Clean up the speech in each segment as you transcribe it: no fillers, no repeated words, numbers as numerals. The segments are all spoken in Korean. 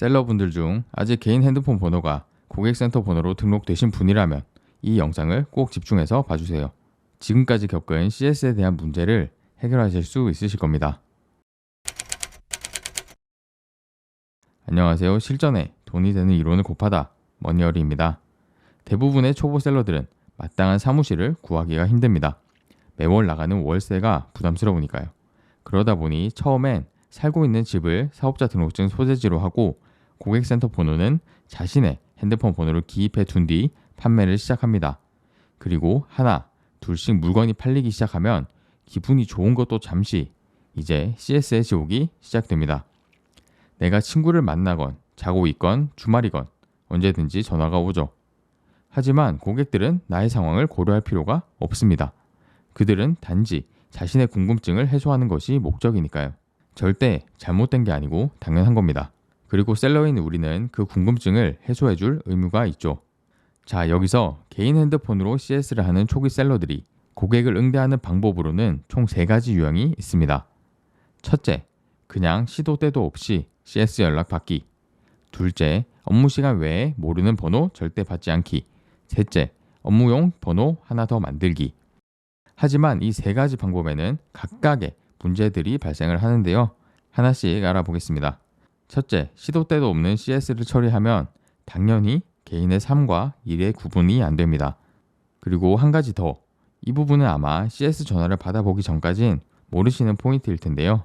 셀러분들 중 아직 개인 핸드폰 번호가 고객센터 번호로 등록되신 분이라면 이 영상을 꼭 집중해서 봐주세요. 지금까지 겪은 CS에 대한 문제를 해결하실 수 있으실 겁니다. 안녕하세요. 실전에 돈이 되는 이론을 곱하다 머니어리입니다. 대부분의 초보 셀러들은 마땅한 사무실을 구하기가 힘듭니다. 매월 나가는 월세가 부담스러우니까요. 그러다 보니 처음엔 살고 있는 집을 사업자 등록증 소재지로 하고 고객센터 번호는 자신의 핸드폰 번호를 기입해 둔 뒤 판매를 시작합니다. 그리고 하나, 둘씩 물건이 팔리기 시작하면 기분이 좋은 것도 잠시 이제 CS의 지옥이 시작됩니다. 내가 친구를 만나건 자고 있건 주말이건 언제든지 전화가 오죠. 하지만 고객들은 나의 상황을 고려할 필요가 없습니다. 그들은 단지 자신의 궁금증을 해소하는 것이 목적이니까요. 절대 잘못된 게 아니고 당연한 겁니다. 그리고 셀러인 우리는 그 궁금증을 해소해줄 의무가 있죠. 자, 여기서 개인 핸드폰으로 CS를 하는 초기 셀러들이 고객을 응대하는 방법으로는 총 3가지 유형이 있습니다. 첫째, 그냥 시도 때도 없이 CS 연락 받기. 둘째, 업무 시간 외에 모르는 번호 절대 받지 않기. 셋째, 업무용 번호 하나 더 만들기. 하지만 이 3가지 방법에는 각각의 문제들이 발생을 하는데요. 하나씩 알아보겠습니다. 첫째, 시도 때도 없는 CS를 처리하면 당연히 개인의 삶과 일의 구분이 안 됩니다. 그리고 한 가지 더, 이 부분은 아마 CS 전화를 받아보기 전까진 모르시는 포인트일 텐데요.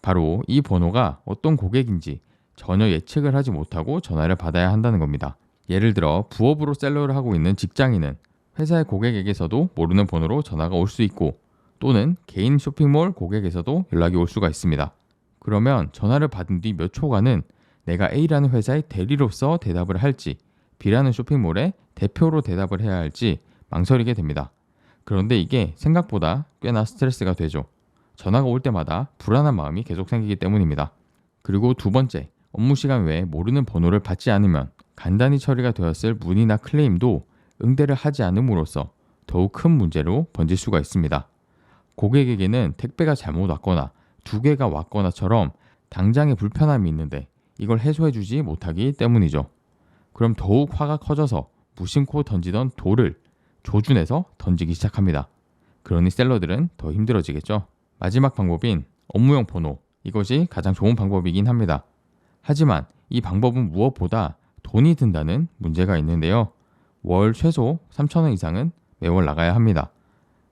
바로 이 번호가 어떤 고객인지 전혀 예측을 하지 못하고 전화를 받아야 한다는 겁니다. 예를 들어 부업으로 셀러를 하고 있는 직장인은 회사의 고객에게서도 모르는 번호로 전화가 올 수 있고 또는 개인 쇼핑몰 고객에서도 연락이 올 수가 있습니다. 그러면 전화를 받은 뒤 몇 초간은 내가 A라는 회사의 대리로서 대답을 할지 B라는 쇼핑몰의 대표로 대답을 해야 할지 망설이게 됩니다. 그런데 이게 생각보다 꽤나 스트레스가 되죠. 전화가 올 때마다 불안한 마음이 계속 생기기 때문입니다. 그리고 두 번째, 업무 시간 외에 모르는 번호를 받지 않으면 간단히 처리가 되었을 문의나 클레임도 응대를 하지 않음으로써 더욱 큰 문제로 번질 수가 있습니다. 고객에게는 택배가 잘못 왔거나 2개가 왔거나처럼 당장의 불편함이 있는데 이걸 해소해주지 못하기 때문이죠. 그럼 더욱 화가 커져서 무심코 던지던 돌을 조준해서 던지기 시작합니다. 그러니 셀러들은 더 힘들어지겠죠. 마지막 방법인 업무용 번호, 이것이 가장 좋은 방법이긴 합니다. 하지만 이 방법은 무엇보다 돈이 든다는 문제가 있는데요. 월 최소 3,000원 이상은 매월 나가야 합니다.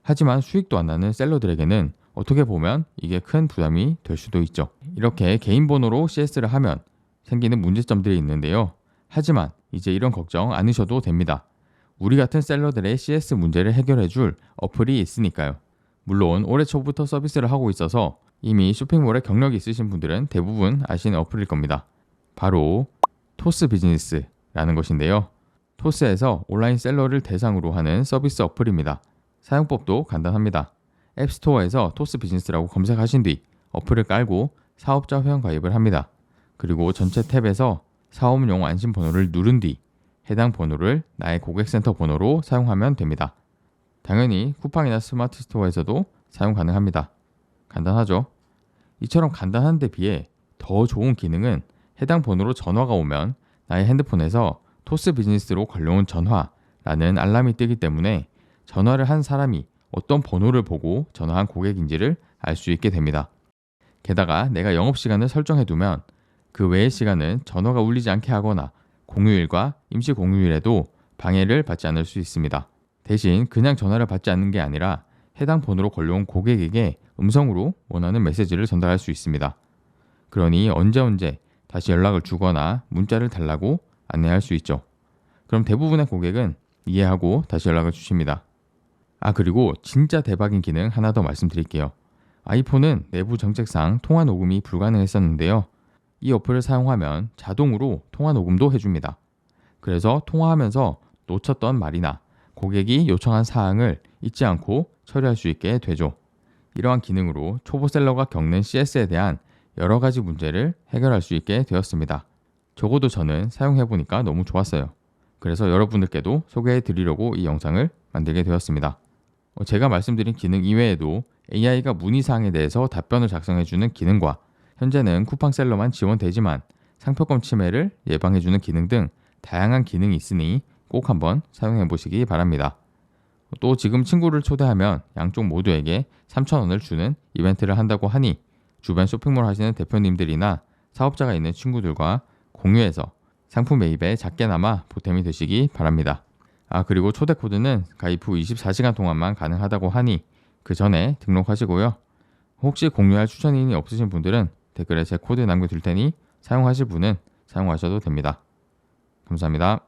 하지만 수익도 안 나는 셀러들에게는 어떻게 보면 이게 큰 부담이 될 수도 있죠. 이렇게 개인 번호로 CS를 하면 생기는 문제점들이 있는데요. 하지만 이제 이런 걱정 안 하셔도 됩니다. 우리 같은 셀러들의 CS 문제를 해결해줄 어플이 있으니까요. 물론 올해 초부터 서비스를 하고 있어서 이미 쇼핑몰에 경력이 있으신 분들은 대부분 아시는 어플일 겁니다. 바로 토스 비즈니스라는 것인데요. 토스에서 온라인 셀러를 대상으로 하는 서비스 어플입니다. 사용법도 간단합니다. 앱스토어에서 토스 비즈니스라고 검색하신 뒤 어플을 깔고 사업자 회원 가입을 합니다. 그리고 전체 탭에서 사업용 안심번호를 누른 뒤 해당 번호를 나의 고객센터 번호로 사용하면 됩니다. 당연히 쿠팡이나 스마트 스토어에서도 사용 가능합니다. 간단하죠? 이처럼 간단한 데 비해 더 좋은 기능은 해당 번호로 전화가 오면 나의 핸드폰에서 토스 비즈니스로 걸려온 전화라는 알람이 뜨기 때문에 전화를 한 사람이 어떤 번호를 보고 전화한 고객인지를 알 수 있게 됩니다. 게다가 내가 영업시간을 설정해두면 그 외의 시간은 전화가 울리지 않게 하거나 공휴일과 임시 공휴일에도 방해를 받지 않을 수 있습니다. 대신 그냥 전화를 받지 않는 게 아니라 해당 번호로 걸려온 고객에게 음성으로 원하는 메시지를 전달할 수 있습니다. 그러니 언제 다시 연락을 주거나 문자를 달라고 안내할 수 있죠. 그럼 대부분의 고객은 이해하고 다시 연락을 주십니다. 그리고 진짜 대박인 기능 하나 더 말씀드릴게요. 아이폰은 내부 정책상 통화 녹음이 불가능했었는데요. 이 어플을 사용하면 자동으로 통화 녹음도 해줍니다. 그래서 통화하면서 놓쳤던 말이나 고객이 요청한 사항을 잊지 않고 처리할 수 있게 되죠. 이러한 기능으로 초보 셀러가 겪는 CS에 대한 여러 가지 문제를 해결할 수 있게 되었습니다. 적어도 저는 사용해보니까 너무 좋았어요. 그래서 여러분들께도 소개해 드리려고 이 영상을 만들게 되었습니다. 제가 말씀드린 기능 이외에도 AI가 문의사항에 대해서 답변을 작성해주는 기능과 현재는 쿠팡셀러만 지원되지만 상표권 침해를 예방해주는 기능 등 다양한 기능이 있으니 꼭 한번 사용해 보시기 바랍니다. 또 지금 친구를 초대하면 양쪽 모두에게 3,000원을 주는 이벤트를 한다고 하니 주변 쇼핑몰 하시는 대표님들이나 사업자가 있는 친구들과 공유해서 상품 매입에 작게나마 보탬이 되시기 바랍니다. 그리고 초대 코드는 가입 후 24시간 동안만 가능하다고 하니 그 전에 등록하시고요. 혹시 공유할 추천인이 없으신 분들은 댓글에 제 코드 남겨둘 테니 사용하실 분은 사용하셔도 됩니다. 감사합니다.